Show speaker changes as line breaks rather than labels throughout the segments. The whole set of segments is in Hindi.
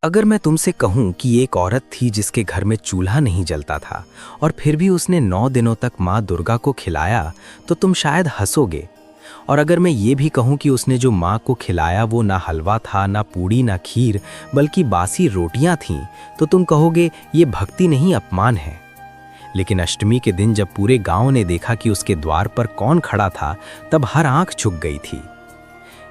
अगर मैं तुमसे कहूं कि एक औरत थी जिसके घर में चूल्हा नहीं जलता था और फिर भी उसने 9 दिनों तक माँ दुर्गा को खिलाया, तो तुम शायद हंसोगे। और अगर मैं ये भी कहूं कि उसने जो माँ को खिलाया वो ना हलवा था, ना पूड़ी, ना खीर, बल्कि बासी रोटियां थीं, तो तुम कहोगे ये भक्ति नहीं, अपमान है। लेकिन अष्टमी के दिन जब पूरे गांव ने देखा कि उसके द्वार पर कौन खड़ा था, तब हर आंख झुक गई थी।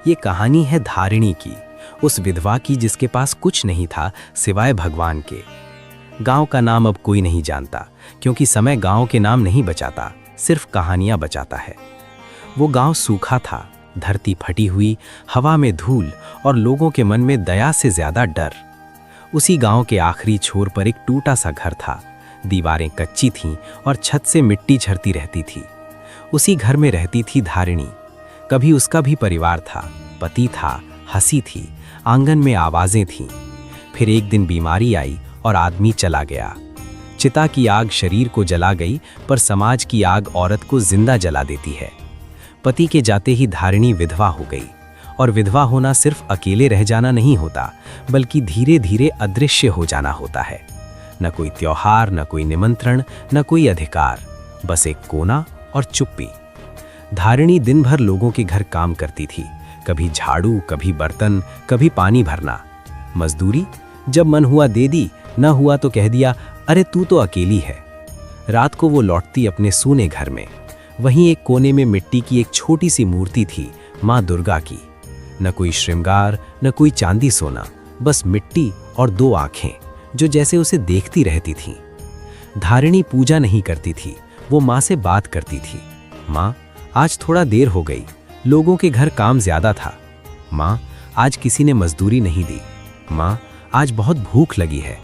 ये कहानी है धारिणी की, उस विधवा की जिसके पास कुछ नहीं था सिवाय भगवान के। गांव का नाम अब कोई नहीं जानता, क्योंकि समय गांव के नाम नहीं बचाता, सिर्फ कहानियां बचाता है। वो गांव सूखा था, धरती फटी हुई, हवा में धूल और लोगों के मन में दया से ज्यादा डर। उसी गांव के आखिरी छोर पर एक टूटा सा घर था। दीवारें कच्ची थीं और छत से मिट्टी झरती रहती थी। उसी घर में रहती थी धारिणी। कभी उसका भी परिवार था, पति था, हंसी थी, आंगन में आवाजें थीं। फिर एक दिन बीमारी आई और आदमी चला गया। चिता की आग शरीर को जला गई, पर समाज की आग औरत को जिंदा जला देती है। पति के जाते ही धारिणी विधवा हो गई, और विधवा होना सिर्फ अकेले रह जाना नहीं होता, बल्कि धीरे धीरे अदृश्य हो जाना होता है। न कोई त्योहार, न कोई निमंत्रण, न कोई अधिकार, बस एक कोना और चुप्पी। धारिणी दिन भर लोगों के घर काम करती थी, कभी झाड़ू, कभी बर्तन, कभी पानी भरना। मजदूरी जब मन हुआ दे दी, न हुआ तो कह दिया, अरे तू तो अकेली है। रात को वो लौटती अपने सूने घर में। वहीं एक कोने में मिट्टी की एक छोटी सी मूर्ति थी, माँ दुर्गा की। न कोई श्रृंगार, न कोई चांदी सोना, बस मिट्टी और 2 आंखें जो जैसे उसे देखती रहती थीं। धारिणी पूजा नहीं करती थी, वो माँ से बात करती थी। माँ, आज थोड़ा देर हो गई, लोगों के घर काम ज्यादा था। माँ, आज किसी ने मजदूरी नहीं दी। माँ, आज बहुत भूख लगी है।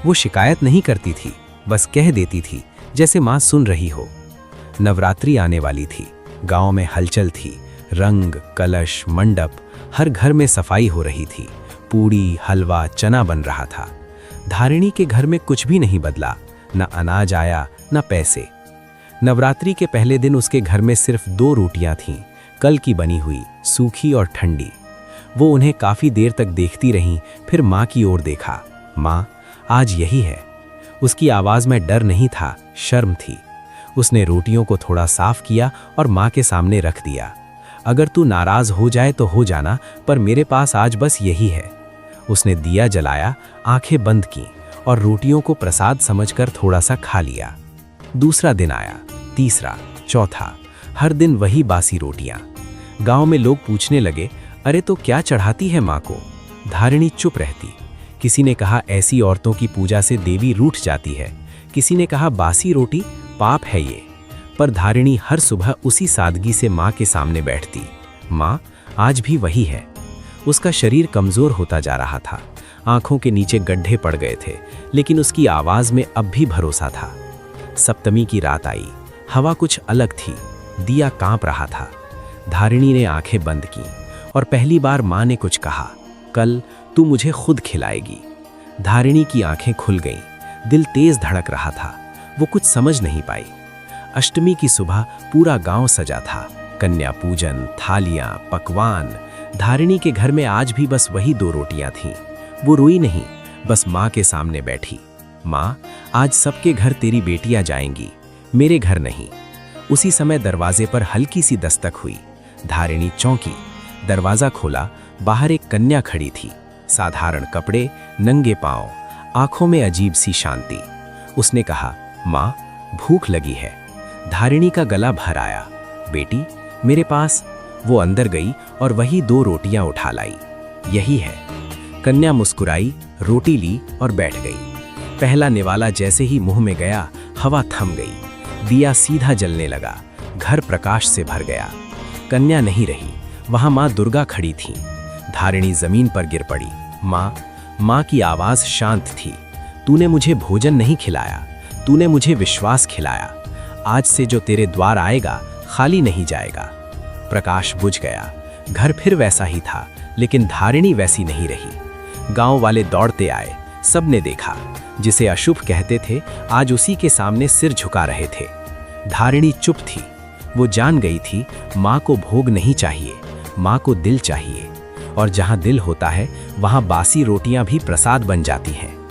वो शिकायत नहीं करती थी, बस कह देती थी, जैसे माँ सुन रही हो। नवरात्रि आने वाली थी, गांव में हलचल थी। रंग, कलश, मंडप, हर घर में सफाई हो रही थी। पूड़ी, हलवा, चना बन रहा था। धारिणी के घर में कुछ भी नहीं बदला, न अनाज आया, न पैसे। नवरात्रि के पहले दिन उसके घर में सिर्फ 2 रोटियां थीं, कल की बनी हुई, सूखी और ठंडी। वो उन्हें काफी देर तक देखती रहीं, फिर माँ की ओर देखा। माँ, आज यही है। उसकी आवाज में डर नहीं था, शर्म थी। उसने रोटियों को थोड़ा साफ किया और माँ के सामने रख दिया। अगर तू नाराज हो जाए तो हो जाना, पर मेरे पास आज बस यही है। उसने दिया जलाया, आंखें बंद की और रोटियों को प्रसाद समझकर थोड़ा सा खा लिया। दूसरा दिन आया, तीसरा, चौथा, हर दिन वही बासी रोटियां। गांव में लोग पूछने लगे, अरे तो क्या चढ़ाती है माँ को? धारिणी चुप रहती। किसी ने कहा ऐसी औरतों की पूजा से देवी रूठ जाती है। किसी ने कहा बासी रोटी पाप है ये। पर धारिणी हर सुबह उसी सादगी से माँ के सामने बैठती। माँ, आज भी वही है। उसका शरीर कमजोर होता जा रहा था, आंखों के नीचे गड्ढे पड़ गए थे, लेकिन उसकी आवाज में अब भी भरोसा था। सप्तमी की रात आई, हवा कुछ अलग थी, दिया कांप रहा था। धारिणी ने आंखें बंद की और पहली बार माँ ने कुछ कहा, कल तू मुझे खुद खिलाएगी। धारिणी की आंखें खुल गईं, दिल तेज धड़क रहा था। वो कुछ समझ नहीं पाई। अष्टमी की सुबह पूरा गांव सजा था, कन्या पूजन, थालियां, पकवान। धारिणी के घर में आज भी बस वही 2 रोटियां थीं। वो रोई नहीं, बस माँ के सामने बैठी। माँ, आज सबके घर तेरी बेटियां जाएंगी, मेरे घर नहीं। उसी समय दरवाजे पर हल्की सी दस्तक हुई। धारिणी चौंकी, दरवाजा खोला, बाहर एक कन्या खड़ी थी, साधारण कपड़े, नंगे पांव, आंखों में अजीब सी शांति। उसने कहा, माँ, भूख लगी है। धारिणी का गला भर आया, बेटी मेरे पास। वो अंदर गई और वही 2 रोटियां उठा लाई। यही है। कन्या मुस्कुराई, रोटी ली और बैठ गई। पहला निवाला जैसे ही मुंह में गया, हवा थम गई, दिया सीधा जलने लगा, घर प्रकाश से भर गया। कन्या नहीं रही, वहां माँ दुर्गा खड़ी थी। धारिणी जमीन पर गिर पड़ी। माँ, माँ की आवाज शांत थी, तूने मुझे भोजन नहीं खिलाया, तूने मुझे विश्वास खिलाया। आज से जो तेरे द्वार आएगा खाली नहीं जाएगा। प्रकाश बुझ गया, घर फिर वैसा ही था, लेकिन धारिणी वैसी नहीं रही। गांव वाले दौड़ते आए, सबने देखा। जिसे अशुभ कहते थे, आज उसी के सामने सिर झुका रहे थे। धारिणी चुप थी। वो जान गई थी, माँ को भोग नहीं चाहिए, माँ को दिल चाहिए। और जहाँ दिल होता है वहाँ बासी रोटियाँ भी प्रसाद बन जाती हैं।